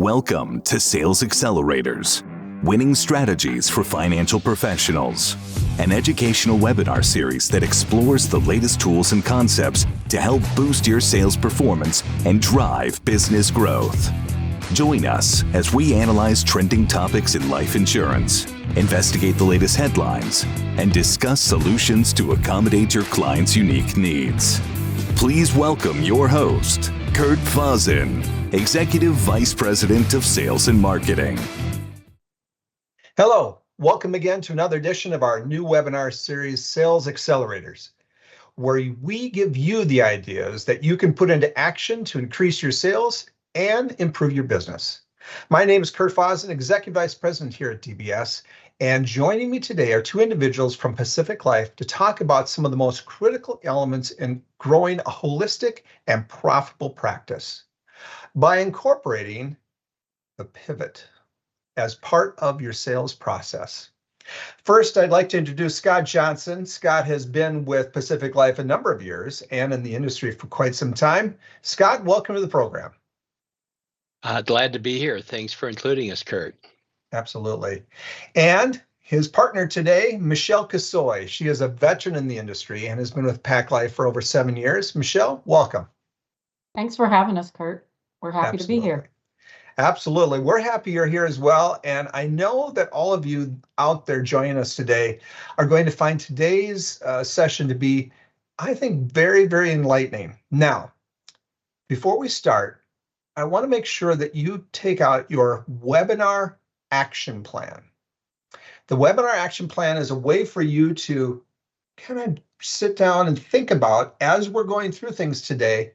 Welcome to Sales Accelerators, Winning Strategies for Financial Professionals, an educational webinar series that explores the latest tools and concepts to help boost your sales performance and drive business growth. Join us as we analyze trending topics in life insurance, investigate the latest headlines, and discuss solutions to accommodate your clients' unique needs. Please welcome your host, Kurt Fasen, Executive Vice President of Sales and Marketing. Hello, welcome again to another edition of our new webinar series, Sales Accelerators, where we give you the ideas that you can put into action to increase your sales and improve your business. My name is Kurt Fasen, Executive Vice President here at DBS, and joining me today are two individuals from Pacific Life to talk about some of the most critical elements in growing a holistic and profitable practice by incorporating the pivot as part of your sales process. First, I'd like to introduce Scott Johnson. Scott has been with Pacific Life a number of years and in the industry for quite some time. Scott, welcome to the program. Glad to be here. Thanks for including us, Kurt. Absolutely. And his partner today, Michelle Kosoi. She is a veteran in the industry and has been with Pac Life for over 7 years. Michelle, welcome. Thanks for having us, Kurt. We're happy to be here. Absolutely. We're happy you're here as well. And I know that all of you out there joining us today are going to find today's session to be, I think, very, very enlightening. Now, before we start, I want to make sure that you take out your webinar action plan. The webinar action plan is a way for you to kind of sit down and think about, as we're going through things today,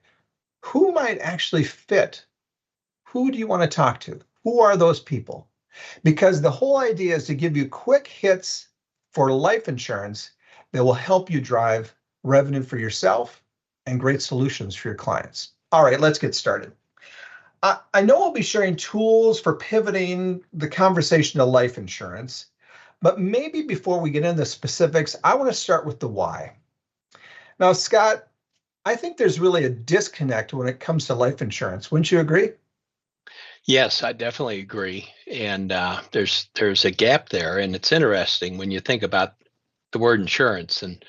who might actually fit? Who do you want to talk to? Who are those people? Because the whole idea is to give you quick hits for life insurance that will help you drive revenue for yourself and great solutions for your clients. All right, let's get started. I know we'll be sharing tools for pivoting the conversation to life insurance, but maybe before we get into the specifics, I want to start with the why. Now, Scott, I think there's really a disconnect when it comes to life insurance. Wouldn't you agree? Yes, I definitely agree. And there's a gap there. And it's interesting when you think about the word insurance and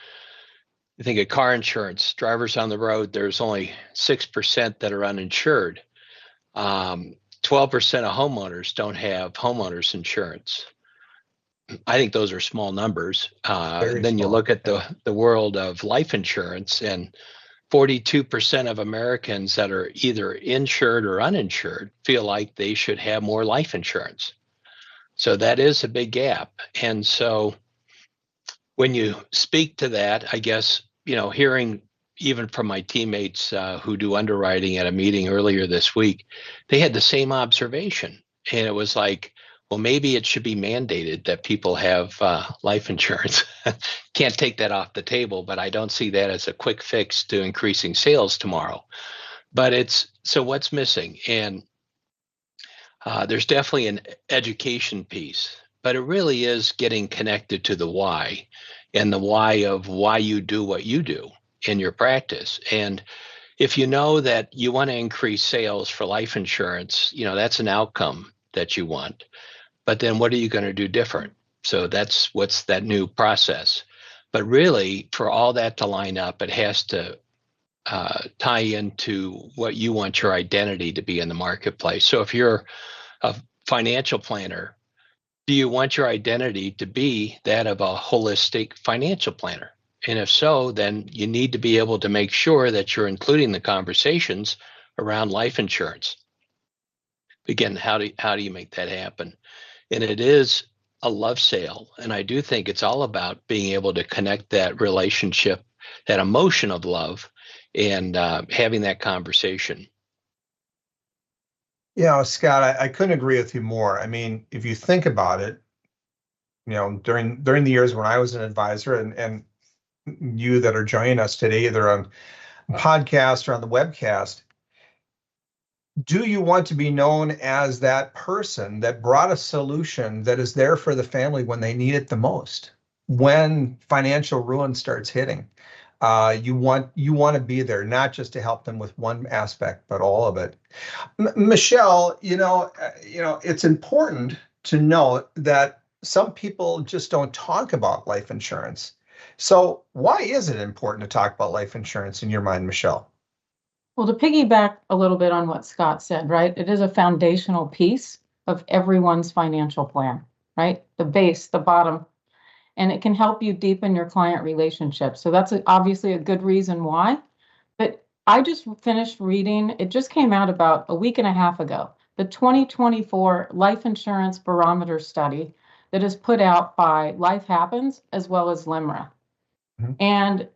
you think of car insurance, drivers on the road, there's only 6% that are uninsured. 12% of homeowners don't have homeowners insurance. I think those are small numbers. Then you look at the world of life insurance, and 42% of Americans that are either insured or uninsured feel like they should have more life insurance. So that is a big gap. And so when you speak to that, I guess, hearing even from my teammates who do underwriting at a meeting earlier this week, they had the same observation. And it was like, well, maybe it should be mandated that people have life insurance. Can't take that off the table, but I don't see that as a quick fix to increasing sales tomorrow. But so what's missing? And there's definitely an education piece, but it really is getting connected to the why, and the why of why you do what you do in your practice. And if you know that you want to increase sales for life insurance, that's an outcome that you want. But then what are you going to do different? So what's that new process. But really, for all that to line up, it has to tie into what you want your identity to be in the marketplace. So if you're a financial planner, do you want your identity to be that of a holistic financial planner? And if so, then you need to be able to make sure that you're including the conversations around life insurance. Again, how do you make that happen? And it is a love sale. And I do think it's all about being able to connect that relationship, that emotion of love, and having that conversation. Yeah, Scott, I couldn't agree with you more. I mean, if you think about it, during the years when I was an advisor, and you that are joining us today, either on podcast or on the webcast, do you want to be known as that person that brought a solution that is there for the family when they need it the most, when financial ruin starts hitting? You want to be there, not just to help them with one aspect, but all of it. Michelle, it's important to know that some people just don't talk about life insurance. So why is it important to talk about life insurance in your mind, Michelle? Well, to piggyback a little bit on what Scott said, right? It is a foundational piece of everyone's financial plan, right? The base, the bottom, and it can help you deepen your client relationship. So that's obviously a good reason why. But I just finished reading, it just came out about a week and a half ago, the 2024 Life Insurance Barometer Study that is put out by Life Happens as well as LIMRA. Mm-hmm. And,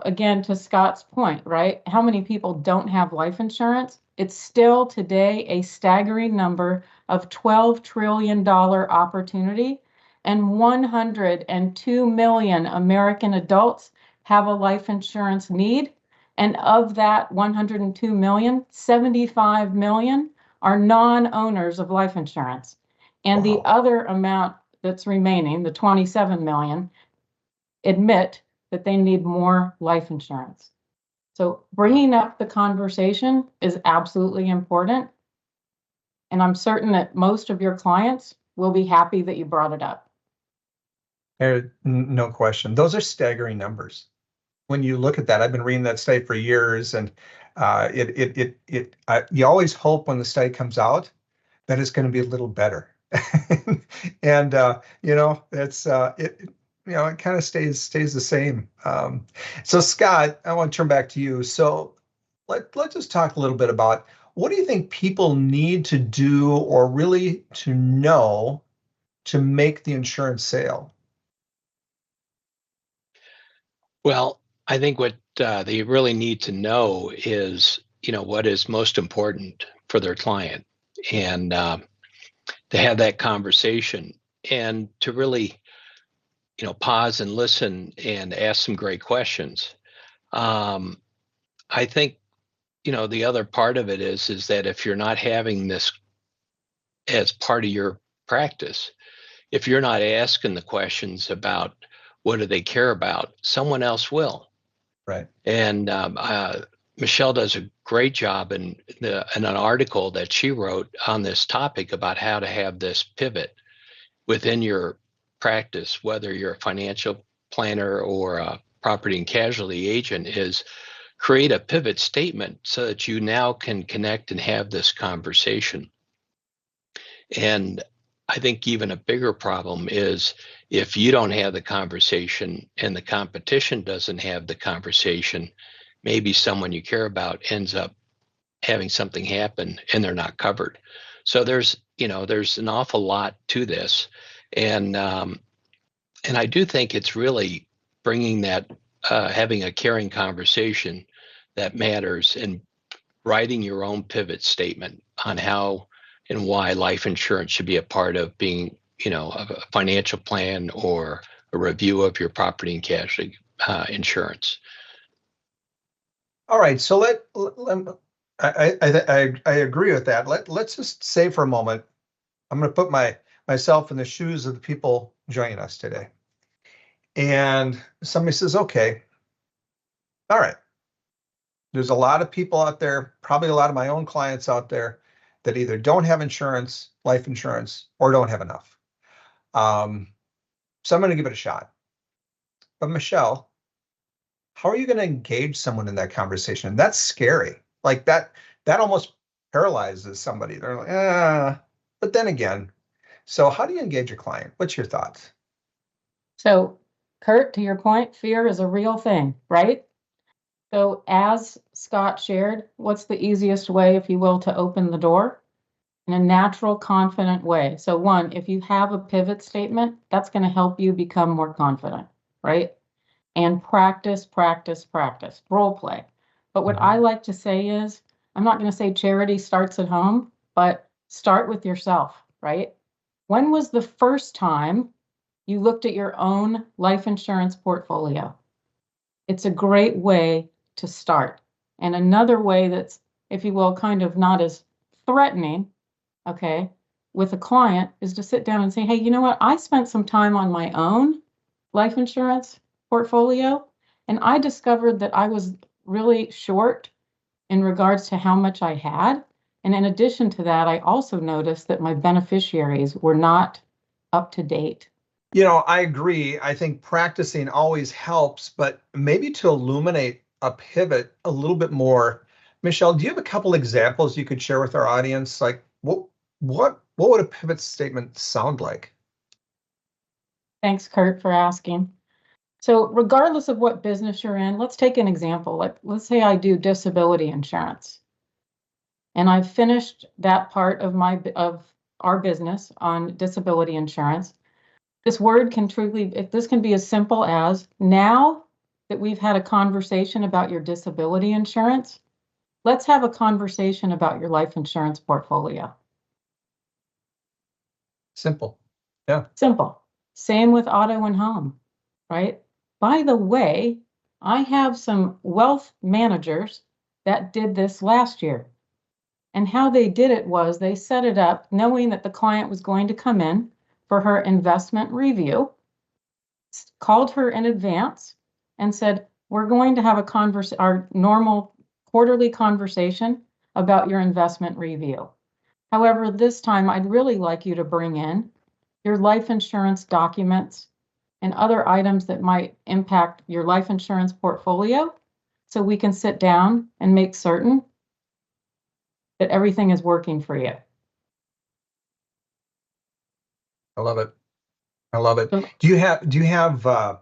again, to Scott's point, right? How many people don't have life insurance? It's still today a staggering number of $12 trillion opportunity, and 102 million American adults have a life insurance need. And of that 102 million, 75 million are non-owners of life insurance. And Wow. the other amount that's remaining, the 27 million, admit that they need more life insurance. So bringing up the conversation is absolutely important. And I'm certain that most of your clients will be happy that you brought it up. No question. Those are staggering numbers. When you look at that, I've been reading that study for years, and you always hope when the study comes out that it's going to be a little better. And it kind of stays the same. So Scott, I want to turn back to you. So let's just talk a little bit about, what do you think people need to do or really to know to make the insurance sale? Well, I think what they really need to know is, what is most important for their client, and to have that conversation, and to really, pause and listen and ask some great questions. I think, the other part of it is that if you're not having this as part of your practice, if you're not asking the questions about what do they care about, someone else will. Right. And Michelle does a great job in an article that she wrote on this topic about how to have this pivot within your practice, whether you're a financial planner or a property and casualty agent, is create a pivot statement so that you now can connect and have this conversation. And I think even a bigger problem is if you don't have the conversation and the competition doesn't have the conversation, maybe someone you care about ends up having something happen and they're not covered. So there's an awful lot to this. And I do think it's really bringing that, having a caring conversation that matters, and writing your own pivot statement on how and why life insurance should be a part of being, a financial plan or a review of your property and casualty insurance. All right, so I agree with that. Let's just say for a moment, I'm going to put myself in the shoes of the people joining us today. And somebody says, okay, all right, there's a lot of people out there, probably a lot of my own clients out there, that either don't have insurance, life insurance, or don't have enough. So I'm going to give it a shot. But Michelle, how are you going to engage someone in that conversation? That's scary. Like that almost paralyzes somebody. They're like, but then again, so how do you engage a client? What's your thoughts? So, Kurt, to your point, fear is a real thing, right? So as Scott shared, what's the easiest way, if you will, to open the door? In a natural, confident way. So one, if you have a pivot statement, that's going to help you become more confident, right? And practice, role play. But what I like to say is, I'm not going to say charity starts at home, but start with yourself, right? When was the first time you looked at your own life insurance portfolio? It's a great way to start. And another way that's, if you will, kind of not as threatening, okay, with a client, is to sit down and say, hey, you know what? I spent some time on my own life insurance portfolio, And I discovered that I was really short in regards to how much I had. And in addition to that, I also noticed that my beneficiaries were not up to date. I agree. I think practicing always helps, but maybe to illuminate a pivot a little bit more, Michelle, do you have a couple examples you could share with our audience? Like what would a pivot statement sound like? Thanks, Kurt, for asking. So regardless of what business you're in, let's take an example. Like, let's say I do disability insurance, and I've finished that part of our business on disability insurance. This word can this can be as simple as, now that we've had a conversation about your disability insurance, let's have a conversation about your life insurance portfolio. Simple. Yeah. Simple. Same with auto and home, right? By the way, I have some wealth managers that did this last year. And how they did it was they set it up knowing that the client was going to come in for her investment review, called her in advance and said, we're going to have our normal quarterly conversation about your investment review. However, this time I'd really like you to bring in your life insurance documents and other items that might impact your life insurance portfolio, so we can sit down and make certain that everything is working for you. I love it. I love it. So, Do you have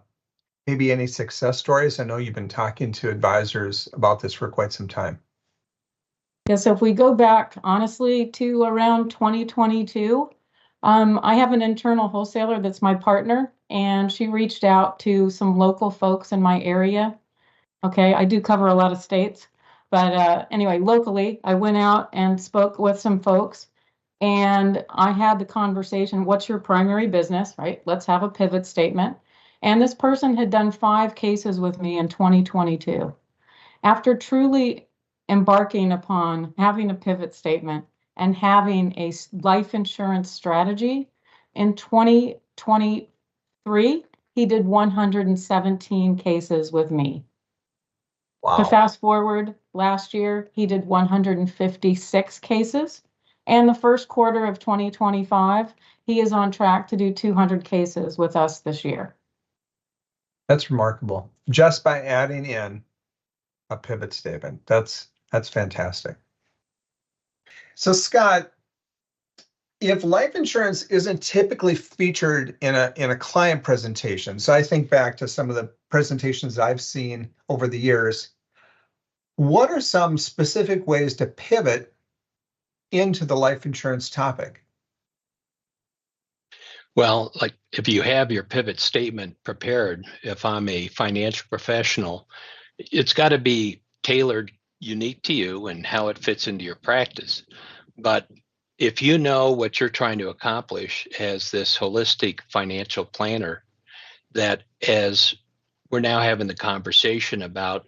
maybe any success stories? I know you've been talking to advisors about this for quite some time. yeah, so if we go back honestly to around 2022, I have an internal wholesaler that's my partner, and she reached out to some local folks in my area. Okay, I do cover a lot of states, but anyway, locally, I went out and spoke with some folks, and I had the conversation, what's your primary business, right? Let's have a pivot statement. And this person had done 5 cases with me in 2022. After truly embarking upon having a pivot statement and having a life insurance strategy, in 2023, he did 117 cases with me. Wow. To fast forward, last year, he did 156 cases. And the first quarter of 2025, he is on track to do 200 cases with us this year. That's remarkable. Just by adding in a pivot statement. That's fantastic. So Scott, if life insurance isn't typically featured in a client presentation, so I think back to some of the presentations I've seen over the years, what are some specific ways to pivot into the life insurance topic? Well, like if you have your pivot statement prepared, if I'm a financial professional, it's got to be tailored, unique to you and how it fits into your practice. But if you know what you're trying to accomplish as this holistic financial planner, that as we're now having the conversation about,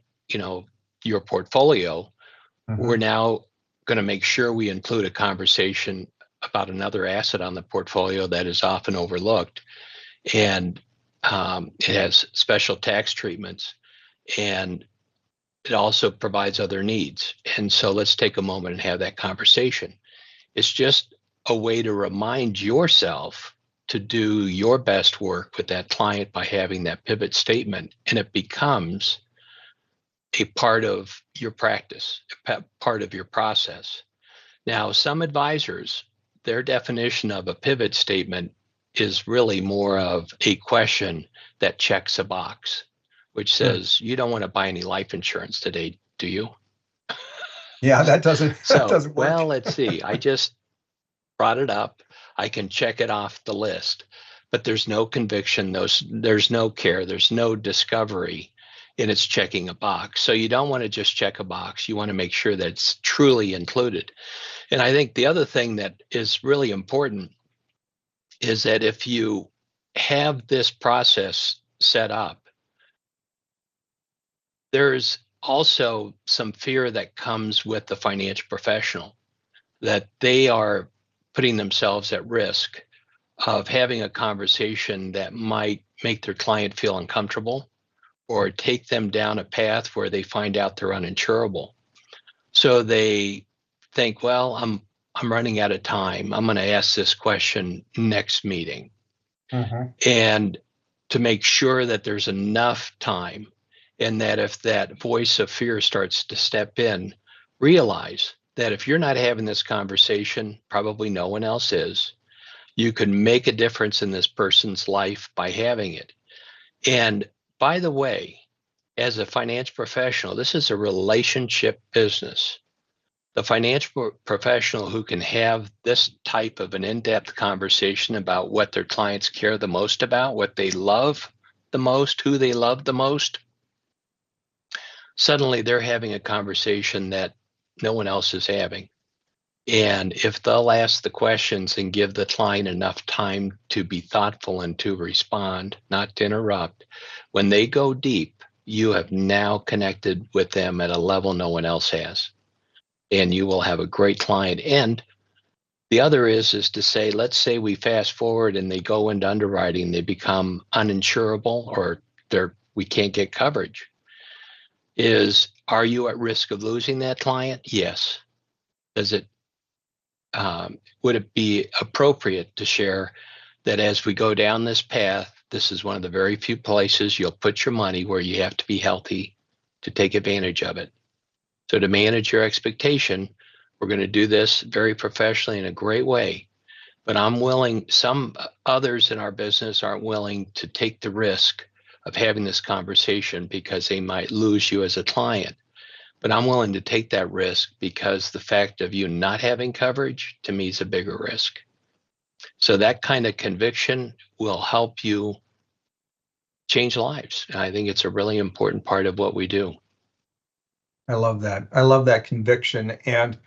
your portfolio, we're now going to make sure we include a conversation about another asset on the portfolio that is often overlooked. And it has special tax treatments, and it also provides other needs. And so let's take a moment and have that conversation. It's just a way to remind yourself to do your best work with that client by having that pivot statement, and it becomes a part of your practice, part of your process. Now, some advisors, their definition of a pivot statement is really more of a question that checks a box, which says, you don't want to buy any life insurance today, do you? Yeah, that doesn't work. Well, let's see. I just brought it up. I can check it off the list, but there's no conviction, there's no care, there's no discovery, and it's checking a box. So you don't want to just check a box. You want to make sure that it's truly included. And I think the other thing that is really important is that if you have this process set up, there's also some fear that comes with the financial professional, that they are putting themselves at risk of having a conversation that might make their client feel uncomfortable or take them down a path where they find out they're uninsurable. So they think, well, I'm running out of time. I'm going to ask this question next meeting. And to make sure that there's enough time, and that if that voice of fear starts to step in, realize that if you're not having this conversation, probably no one else is. You can make a difference in this person's life by having it. And by the way, as a financial professional, this is a relationship business. The financial professional who can have this type of an in-depth conversation about what their clients care the most about, what they love the most, who they love the most, suddenly they're having a conversation that no one else is having. And if they'll ask the questions and give the client enough time to be thoughtful and to respond, not to interrupt, when they go deep, you have now connected with them at a level no one else has. And you will have a great client. And the other is to say, let's say we fast forward and they go into underwriting, they become uninsurable, or we can't get coverage. Are you at risk of losing that client? Yes. Would it be appropriate to share that as we go down this path, this is one of the very few places you'll put your money where you have to be healthy to take advantage of it. So to manage your expectation, we're going to do this very professionally in a great way. But some others in our business aren't willing to take the risk of having this conversation because they might lose you as a client. But I'm willing to take that risk because the fact of you not having coverage, to me, is a bigger risk. So that kind of conviction will help you change lives. And I think it's a really important part of what we do. I love that. I love that conviction. And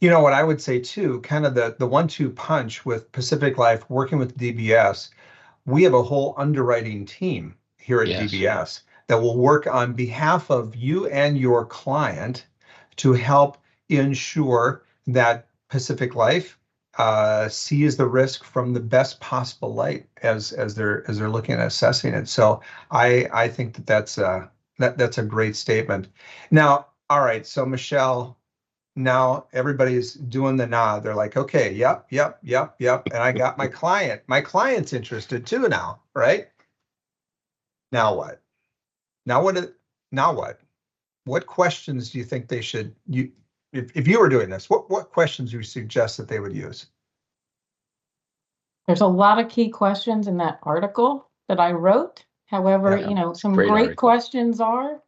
you know what I would say too, kind of the 1-2 punch with Pacific Life working with DBS, we have a whole underwriting team here at DBS that will work on behalf of you and your client to help ensure that Pacific Life sees the risk from the best possible light as they're looking at assessing it. So I think that's a great statement. Now, all right, so Michelle, now everybody's doing the nod. They're like, okay, yep. And I got my client. My client's interested too now, right? Now what? Now what? What questions do you think they should, if you were doing this, what questions do you suggest that they would use? There's a lot of key questions in that article that I wrote. However, some great questions are,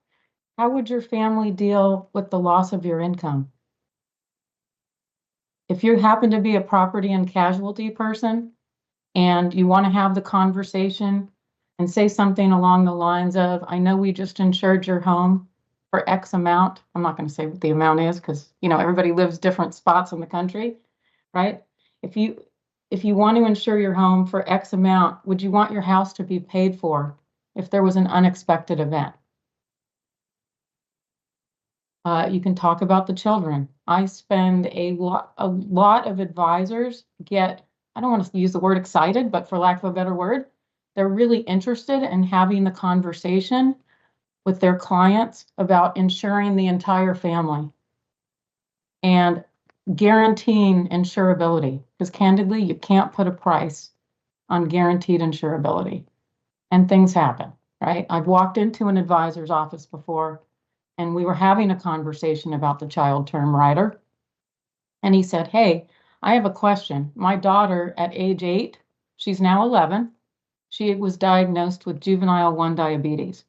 how would your family deal with the loss of your income? If you happen to be a property and casualty person and you want to have the conversation and say something along the lines of, I know we just insured your home for X amount. I'm not going to say what the amount is because, everybody lives different spots in the country, right? If you want to insure your home for X amount, would you want your house to be paid for if there was an unexpected event? You can talk about the children. I spend a lot of advisors I don't want to use the word excited, but for lack of a better word, they're really interested in having the conversation with their clients about insuring the entire family and guaranteeing insurability. Because candidly, you can't put a price on guaranteed insurability. And things happen, right? I've walked into an advisor's office before and we were having a conversation about the child term rider. And he said, hey, I have a question. My daughter at age 8, she's now 11, she was diagnosed with juvenile 1 diabetes.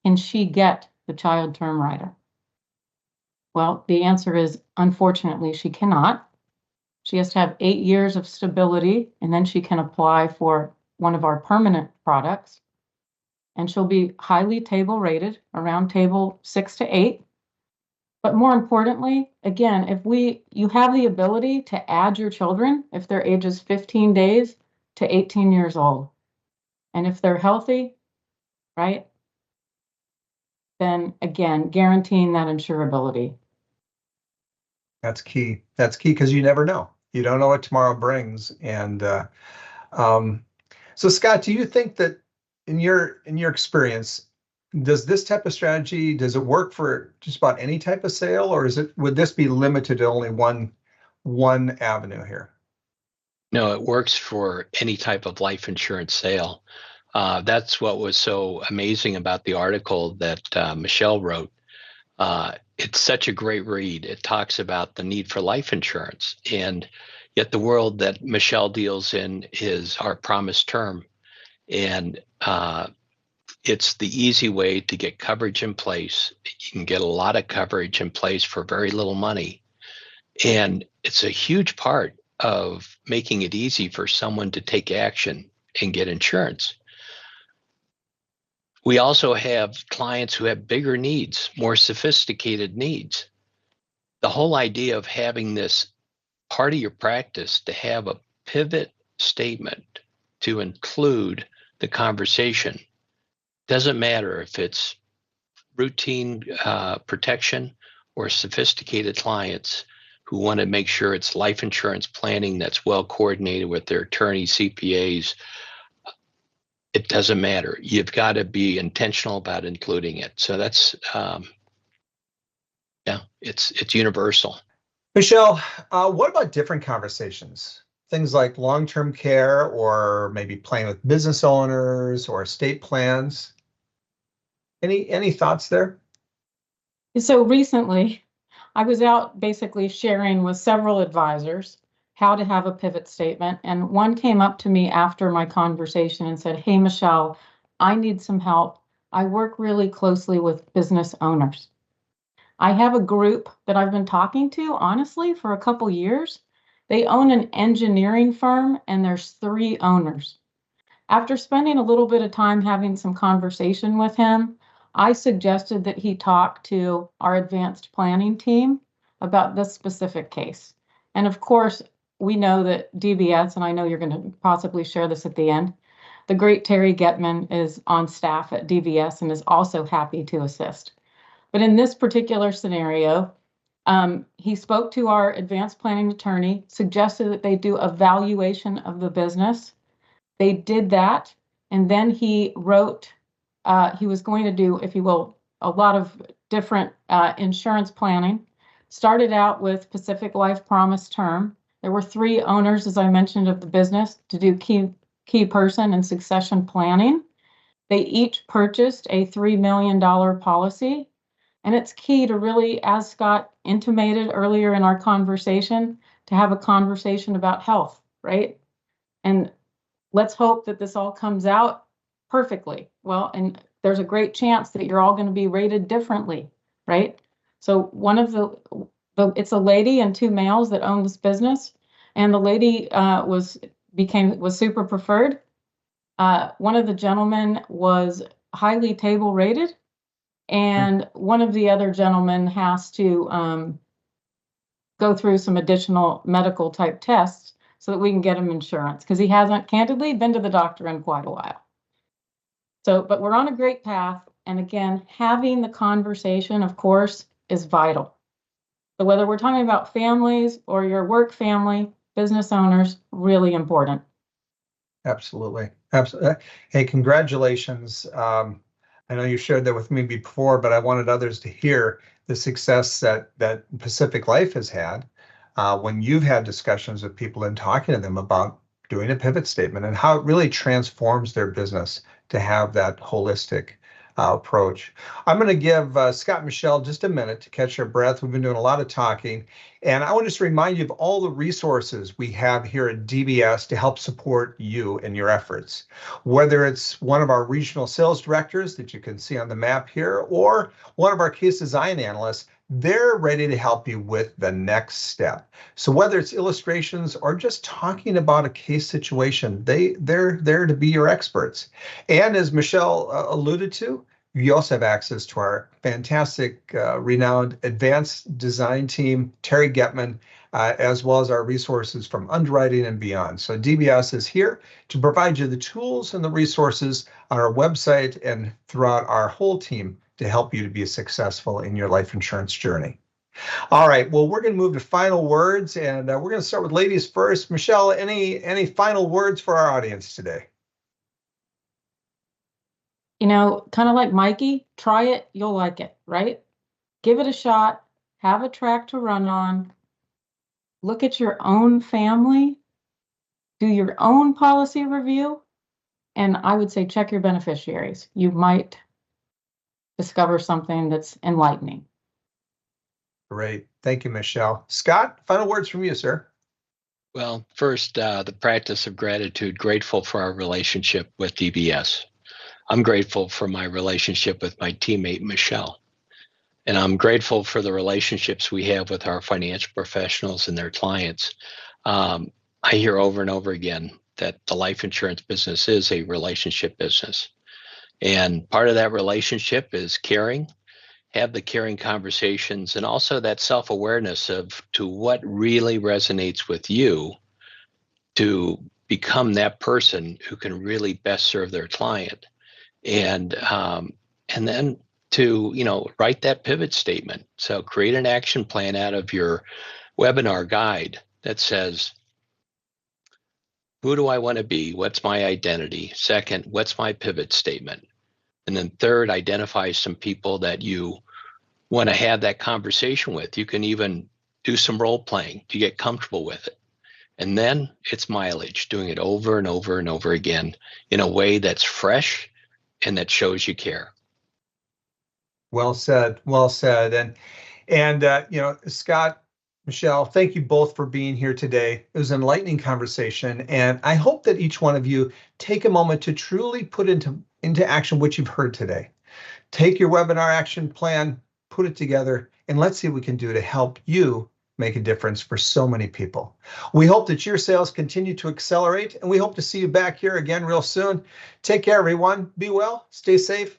Can she get the child term rider? Well, the answer is, unfortunately, she cannot. She has to have 8 years of stability, and then she can apply for one of our permanent products. And she'll be highly table rated, around table 6 to 8. But more importantly, again, if you have the ability to add your children, if their age is 15 days to 18 years old, and if they're healthy, right, then again, guaranteeing that insurability. That's key. That's key because you never know. You don't know what tomorrow brings. And so, Scott, do you think that in your experience, Does this type of strategy, does it work for just about any type of sale, or would this be limited to only one avenue here? No, it works for any type of life insurance sale. That's what was so amazing about the article that Michelle wrote. It's such a great read. It talks about the need for life insurance, and yet the world that Michelle deals in is our promised term. And it's the easy way to get coverage in place. You can get a lot of coverage in place for very little money. And it's a huge part of making it easy for someone to take action and get insurance. We also have clients who have bigger needs, more sophisticated needs. The whole idea of having this part of your practice to have a pivot statement to include the conversation doesn't matter if it's routine protection or sophisticated clients who want to make sure it's life insurance planning that's well coordinated with their attorneys, CPAs. It doesn't matter. You've got to be intentional about including it. So that's, it's universal. Michelle, what about different conversations? Things like long-term care, or maybe playing with business owners or estate plans. Any thoughts there? So recently, I was out basically sharing with several advisors how to have a pivot statement. And one came up to me after my conversation and said, "Hey, Michelle, I need some help. I work really closely with business owners. I have a group that I've been talking to, honestly, for a couple years. They own an engineering firm, and there's 3 owners. After spending a little bit of time having some conversation with him, I suggested that he talk to our advanced planning team about this specific case. And of course, we know that DBS, and I know you're going to possibly share this at the end, the great Terry Getman is on staff at DBS and is also happy to assist. But in this particular scenario, he spoke to our advanced planning attorney, suggested that they do a valuation of the business. They did that, and then he wrote, he was going to do, if you will, a lot of different insurance planning. Started out with Pacific Life Promise Term. There were 3 owners, as I mentioned, of the business to do key person and succession planning. They each purchased a $3 million policy. And it's key to really, as Scott intimated earlier in our conversation, to have a conversation about health, right? And let's hope that this all comes out perfectly. Well, and there's a great chance that you're all going to be rated differently, right? So one of it's a lady and 2 males that own this business, and the lady was super preferred. One of the gentlemen was highly table rated, and one of the other gentlemen has to go through some additional medical type tests so that we can get him insurance, because he hasn't candidly been to the doctor in quite a while. So, but we're on a great path. And again, having the conversation, of course, is vital. So whether we're talking about families or your work family, business owners, really important. Absolutely. Absolutely. Hey, congratulations. I know you shared that with me before, but I wanted others to hear the success that Pacific Life has had when you've had discussions with people and talking to them about doing a pivot statement and how it really transforms their business to have that holistic approach. I'm going to give Scott and Michelle just a minute to catch their breath. We've been doing a lot of talking, and I want to just remind you of all the resources we have here at DBS to help support you in your efforts. Whether it's one of our regional sales directors that you can see on the map here, or one of our case design analysts, they're ready to help you with the next step. So whether it's illustrations or just talking about a case situation, they're there to be your experts. And as Michelle alluded to, you also have access to our fantastic, renowned advanced design team, Terry Getman, as well as our resources from underwriting and beyond. So DBS is here to provide you the tools and the resources on our website and throughout our whole team to help you to be successful in your life insurance journey. All right, well, we're going to move to final words, and we're going to start with ladies first. Michelle, any final words for our audience today? kind of like Mikey, try it, you'll like it, right? Give it a shot, have a track to run on, look at your own family, do your own policy review, and I would say check your beneficiaries. You might discover something that's enlightening. Great. Thank you, Michelle. Scott, final words from you, sir. Well, first, the practice of gratitude, grateful for our relationship with DBS. I'm grateful for my relationship with my teammate, Michelle. And I'm grateful for the relationships we have with our financial professionals and their clients. I hear over and over again that the life insurance business is a relationship business. And part of that relationship is caring, have the caring conversations, and also that self-awareness of to what really resonates with you to become that person who can really best serve their client. And then to write that pivot statement. So create an action plan out of your webinar guide that says, who do I want to be? What's my identity? Second, what's my pivot statement? And then third, identify some people that you want to have that conversation with. You can even do some role playing to get comfortable with it. And then it's mileage, doing it over and over and over again in a way that's fresh and that shows you care. Well said. Well said. And Scott, Michelle, thank you both for being here today. It was an enlightening conversation, and I hope that each one of you take a moment to truly put into action what you've heard today. Take your webinar action plan, put it together, and let's see what we can do to help you make a difference for so many people. We hope that your sales continue to accelerate, and we hope to see you back here again real soon. Take care, everyone. Be well, stay safe.